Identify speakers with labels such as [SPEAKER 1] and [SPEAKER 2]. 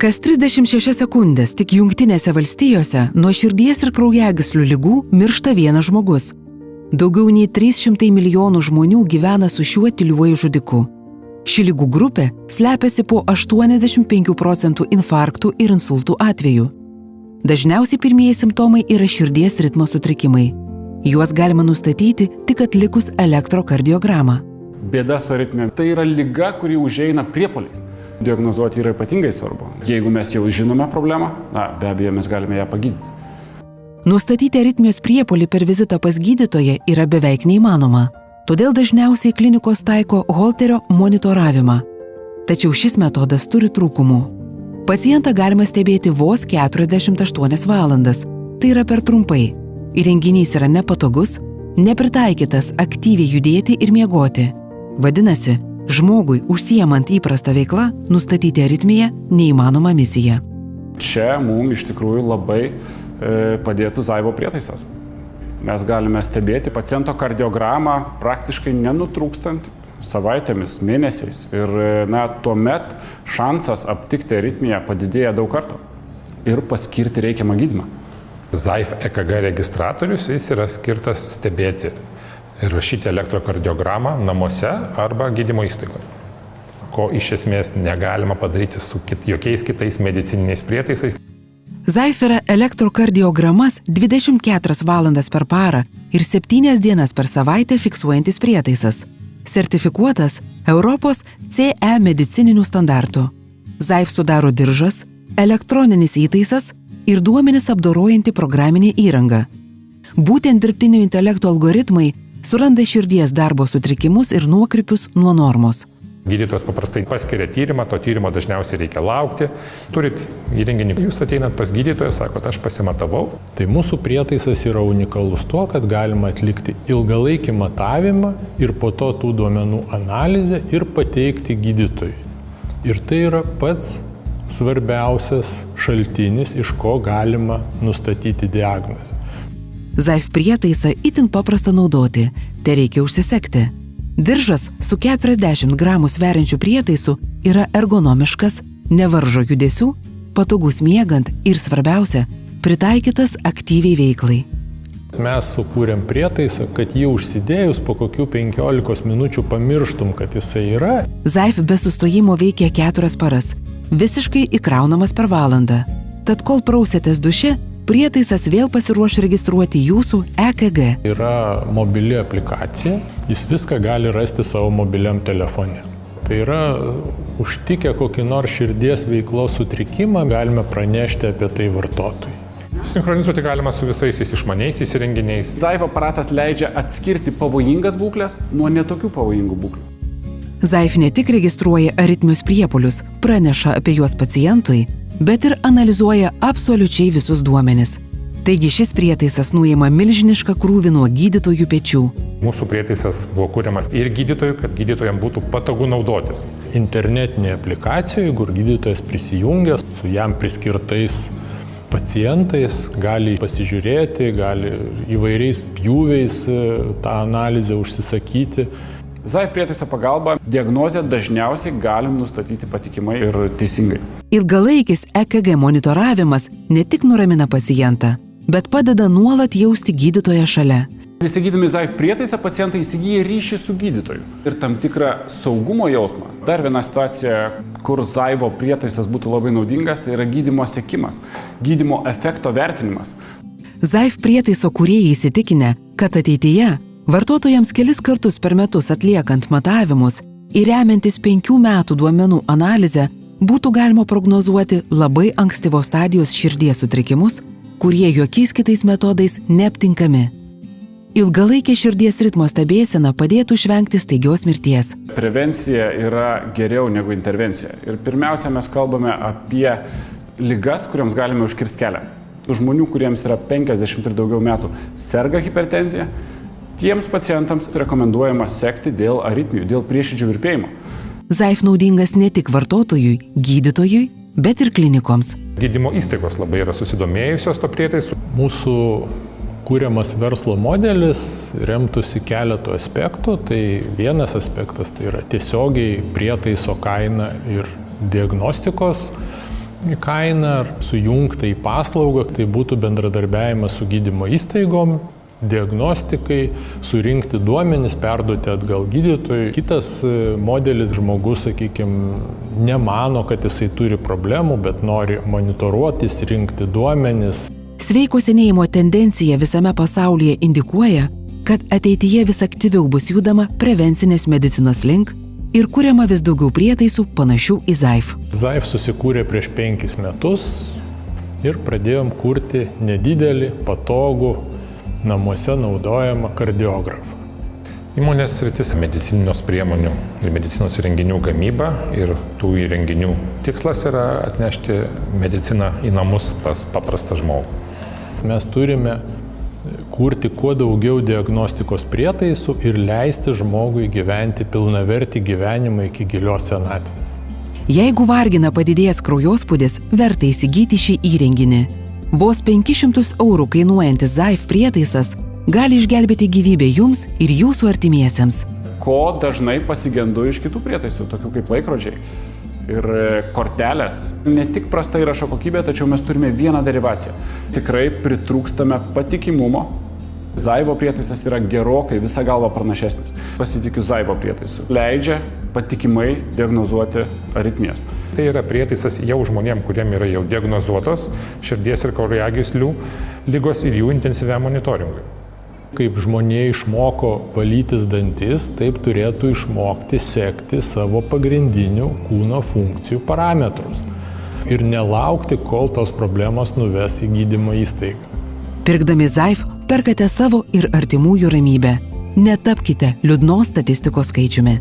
[SPEAKER 1] Kas 36 sekundės tik Jungtinėse valstijose nuo širdies ir kraujagyslių ligų miršta vienas žmogus. Daugiau nei 300 milijonų žmonių gyvena su šiuo tyliuoju žudiku. Ši ligų grupė slepiasi po 85% infarktų ir insultų atvejų. Dažniausiai pirmieji simptomai yra širdies ritmo sutrikimai. Juos galima nustatyti tik atlikus elektrokardiogramą.
[SPEAKER 2] Bėda su aritmija – tai yra liga, kuri užeina priepuoliais. Diagnozuoti yra ypatingai svarbu. Jeigu mes jau žinome problemą, be abejo mes galime ją pagydyti.
[SPEAKER 1] Nustatyti aritmijos priepuolį per vizitą pas gydytoją yra beveik neįmanoma. Todėl dažniausiai klinikos taiko Holterio monitoravimą. Tačiau šis metodas turi trūkumų. Pacientą galima stebėti vos 48 valandas. Tai yra per trumpai. Įrenginys yra nepatogus, nepritaikytas aktyviai judėti ir miegoti. Vadinasi, žmogui užsiemant įprastą veiklą nustatyti aritmiją neįmanoma misija.
[SPEAKER 2] Čia mums iš tikrųjų labai padėtų Zaivo prietaisas. Mes galime stebėti paciento kardiogramą praktiškai nenutrūkstant savaitėmis, mėnesiais. Ir tuomet šansas aptikti aritmiją padidėja daug kartų ir paskirti reikiamą gydymą.
[SPEAKER 3] Zaif EKG registratorius, jis yra skirtas stebėti ir rašyti elektrokardiogramą namuose arba gydymo įstaigoje, ko iš esmės negalima padaryti su jokiais kitais medicininiais prietaisais.
[SPEAKER 1] Zaif yra elektrokardiogramas 24 valandas per parą ir 7 dienas per savaitę fiksuojantis prietaisas, sertifikuotas Europos CE medicininių standartų. Zaif sudaro diržas, elektroninis įtaisas ir duomenis apdorojanti programinė įranga. Būtent dirbtinio intelekto algoritmai suranda širdies darbo sutrikimus ir nuokrypius nuo normos.
[SPEAKER 3] Gydytojas paprastai paskiria tyrimą, to tyrimo dažniausiai reikia laukti. Turit įrenginį, jūs ateinat pas gydytoją, sakot, aš pasimatavau.
[SPEAKER 4] Tai mūsų prietaisas yra unikalus tuo, kad galima atlikti ilgalaikį matavimą ir po to tų duomenų analizę ir pateikti gydytojui. Ir tai yra pats svarbiausias šaltinis, iš ko galima nustatyti diagnozę.
[SPEAKER 1] Zaif prietaisą itin paprasta naudoti, tai reikia užsisekti. Diržas su 40 gramų sveriančiu prietaisu yra ergonomiškas, nevaržo judesių, patogus miegant ir svarbiausia, pritaikytas aktyviai veiklai.
[SPEAKER 4] Mes sukūrėm prietaisą, kad jį užsidėjus po kokių 15 minučių pamirštum, kad jisai yra.
[SPEAKER 1] Zaif be sustojimo veikia 4 paras, visiškai įkraunamas per valandą. Tad kol prausėtės duše, prietaisas vėl pasiruoš registruoti jūsų EKG.
[SPEAKER 4] Yra mobili aplikacija, jis viską gali rasti savo mobiliam telefone. Tai yra užtikę kokį nors širdies veiklos sutrikimą, galime pranešti apie tai vartotojui.
[SPEAKER 3] Sinchronizuoti galima su visais išmaniaisiais įrenginiais.
[SPEAKER 2] Zaif aparatas leidžia atskirti pavojingas būklės nuo netokių pavojingų būklių.
[SPEAKER 1] Zaif ne tik registruoja aritmijos priepuolius, praneša apie juos pacientui, bet ir analizuoja absoliučiai visus duomenis. Taigi šis prietaisas nuima milžinišką krūvį nuo gydytojų pečių.
[SPEAKER 3] Mūsų prietaisas buvo kuriamas ir gydytojui, kad gydytojams būtų patogu naudotis.
[SPEAKER 4] Internetinė aplikacija, kur gydytojas prisijungęs su jam priskirtais pacientais, gali pasižiūrėti, gali įvairiais pjūviais tą analizę užsisakyti.
[SPEAKER 2] Zaif prietaiso pagalba diagnozę dažniausiai galim nustatyti patikimai ir teisingai.
[SPEAKER 1] Ilgalaikis EKG monitoravimas ne tik nuramina pacientą, bet padeda nuolat jausti gydytoją šalia.
[SPEAKER 2] Įsigydami Zaif prietaisą pacientai įsigyja ryšį su gydytoju ir tam tikrą saugumo jausmą. Dar viena situacija, kur Zaivo prietaisas būtų labai naudingas, tai yra gydymo sekimas, gydymo efekto vertinimas.
[SPEAKER 1] Zaif prietaiso kūrėjai įsitikinę, kad ateityje vartotojams kelis kartus per metus atliekant matavimus ir remiantis 5 metų duomenų analizę būtų galima prognozuoti labai ankstyvos stadijos širdies sutrikimus, kurie jokiais kitais metodais neaptinkami. Ilgalaikė širdies ritmo stebėsena padėtų išvengti staigios mirties.
[SPEAKER 2] Prevencija yra geriau negu intervencija. Ir pirmiausia, mes kalbame apie ligas, kuriams galime užkirsti kelią. Žmonių, kuriems yra 50 ir daugiau metų, serga hipertenzija, tiems pacientams rekomenduojama sekti dėl aritmijų, dėl prieširdžių virpėjimo.
[SPEAKER 1] Zaif naudingas ne tik vartotojui, gydytojui, bet ir klinikoms.
[SPEAKER 3] Gydymo įstaigos labai yra susidomėjusios to prietaisu.
[SPEAKER 4] Mūsų kūriamas verslo modelis remtųsi keletų aspektų. Tai vienas aspektas tai yra tiesiogiai prietaiso kaina ir diagnostikos į kainą ar sujungta į paslaugą, tai būtų bendradarbiavimas su gydymo įstaigom, diagnostikai, surinkti duomenis, perduoti atgal gydytojui. Kitas modelis, žmogus, sakykime, nemano, kad jisai turi problemų, bet nori monitoruotis, rinkti duomenis.
[SPEAKER 1] Sveiko senėjimo tendencija visame pasaulyje indikuoja, kad ateityje vis aktyviau bus judama prevencinės medicinos link ir kuriama vis daugiau prietaisų panašių į ZAIF.
[SPEAKER 4] ZAIF susikūrė prieš 5 metus ir pradėjom kurti nedidelį, patogų, namuose naudojamą kardiografą.
[SPEAKER 3] Įmonės sritis medicinos priemonių ir medicinos įrenginių gamyba ir tų įrenginių tikslas yra atnešti mediciną į namus pas paprastą žmogų.
[SPEAKER 4] Mes turime kurti kuo daugiau diagnostikos prietaisų ir leisti žmogui gyventi pilnavertį gyvenimą iki gilios senatvės.
[SPEAKER 1] Jeigu vargina padidėjęs kraujospūdis, verta įsigyti šį įrenginį. Vos 500 eurų kainuojantis ZAIF prietaisas gali išgelbėti gyvybę jums ir jūsų artimiesiems.
[SPEAKER 2] Ko dažnai pasigendu iš kitų prietaisų, tokių kaip laikrodžiai ir kortelės. Ne tik prasta įrašo kokybė, tačiau mes turime vieną derivaciją. Tikrai pritrūkstame patikimumo. ZAIVO prietaisas yra gerokai visą galvą pranašesnis. Pasitikiu ZAIVO prietaisu. Leidžia patikimai diagnozuoti aritmijas.
[SPEAKER 3] Tai yra prietaisas jau žmonėm, kuriem yra jau diagnozuotos širdies ir kraujagyslių ligos ir jų intensyviam monitoringui.
[SPEAKER 4] Kaip žmonė išmoko valytis dantis, taip turėtų išmokti sekti savo pagrindinių kūno funkcijų parametrus ir nelaukti, kol tos problemos nuves į gydymo įstaigą.
[SPEAKER 1] Pirkdami ZAIF perkate savo ir artimųjų ramybę. Netapkite liūdnos statistikos skaičiumi.